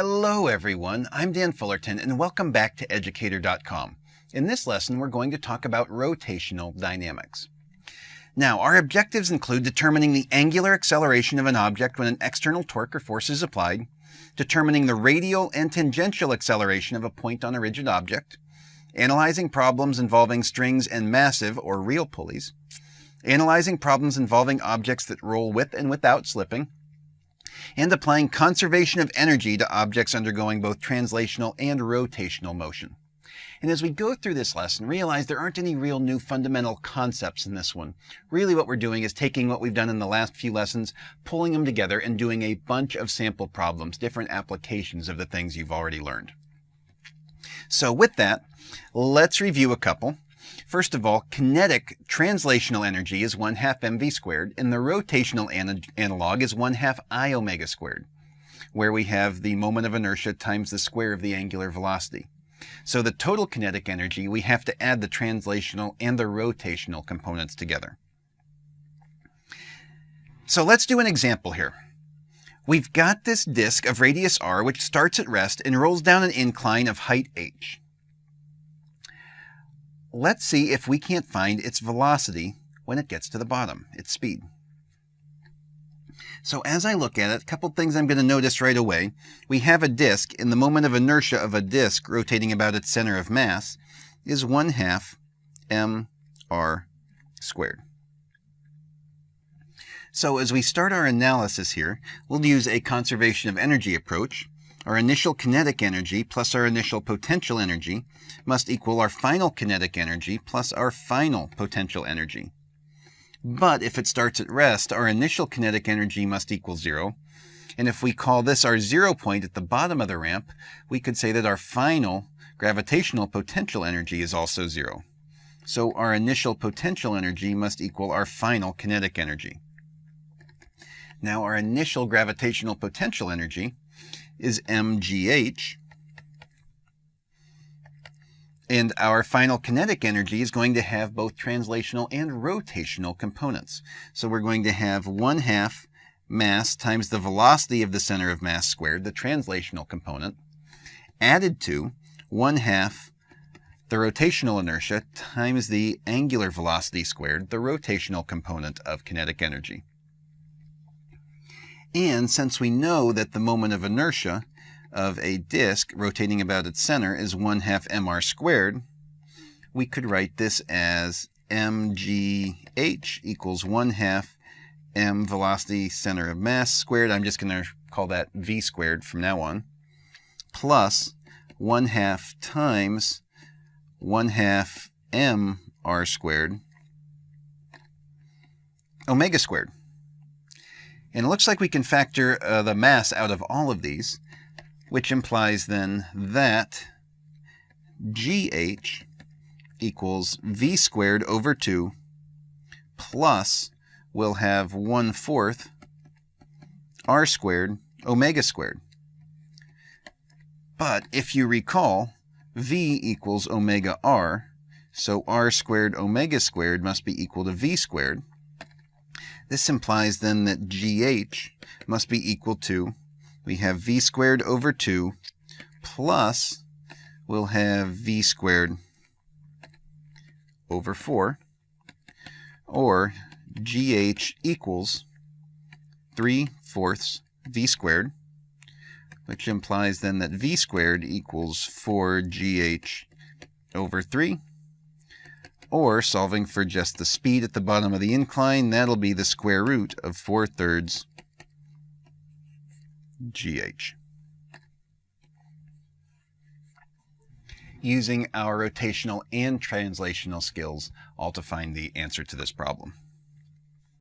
Hello everyone, I'm Dan Fullerton and welcome back to Educator.com. In this lesson we're going to talk about rotational dynamics. Now our objectives include determining the angular acceleration of an object when an external torque or force is applied, determining the radial and tangential acceleration of a point on a rigid object, analyzing problems involving strings and massive or real pulleys, analyzing problems involving objects that roll with and without slipping, and applying conservation of energy to objects undergoing both translational and rotational motion. And as we go through this lesson, realize there aren't any real new fundamental concepts in this one. Really what we're doing is taking what we've done in the last few lessons, pulling them together and doing a bunch of sample problems, different applications of the things you've already learned. So with that, let's review a couple. First of all, kinetic translational energy is 1/2 mv squared, and the rotational analog is 1/2 I omega squared, where we have the moment of inertia times the square of the angular velocity. So the total kinetic energy, we have to add the translational and the rotational components together. So let's do an example here. We've got this disk of radius r which starts at rest and rolls down an incline of height h. Let's see if we can't find its velocity when it gets to the bottom, its speed. So as I look at it, a couple things I'm going to notice right away. We have a disk, and the moment of inertia of a disk rotating about its center of mass is 1/2 mr squared. So as we start our analysis here, we'll use a conservation of energy approach. Our initial kinetic energy plus our initial potential energy must equal our final kinetic energy plus our final potential energy. But if it starts at rest, our initial kinetic energy must equal 0. And if we call this our 0 point at the bottom of the ramp, we could say that our final gravitational potential energy is also 0. So our initial potential energy must equal our final kinetic energy. Now our initial gravitational potential energy is mgh, and our final kinetic energy is going to have both translational and rotational components. So we're going to have 1/2 mass times the velocity of the center of mass squared, the translational component, added to 1/2 the rotational inertia times the angular velocity squared, the rotational component of kinetic energy. And since we know that the moment of inertia of a disk rotating about its center is 1/2 mr squared, we could write this as mgh equals 1/2 m velocity center of mass squared. I'm just going to call that v squared from now on, plus 1/2 times 1/2 mr squared omega squared. And it looks like we can factor the mass out of all of these, which implies then that gh equals v squared over 2 plus we'll have 1/4 r squared omega squared. But if you recall, v equals omega r, so r squared omega squared must be equal to v squared. This implies then that gh must be equal to, we have v squared over 2 plus we'll have v squared over 4, or gh equals 3/4 v squared, which implies then that v squared equals 4gh over 3. Or, solving for just the speed at the bottom of the incline, that'll be the square root of 4/3 gh. Using our rotational and translational skills, all to find the answer to this problem.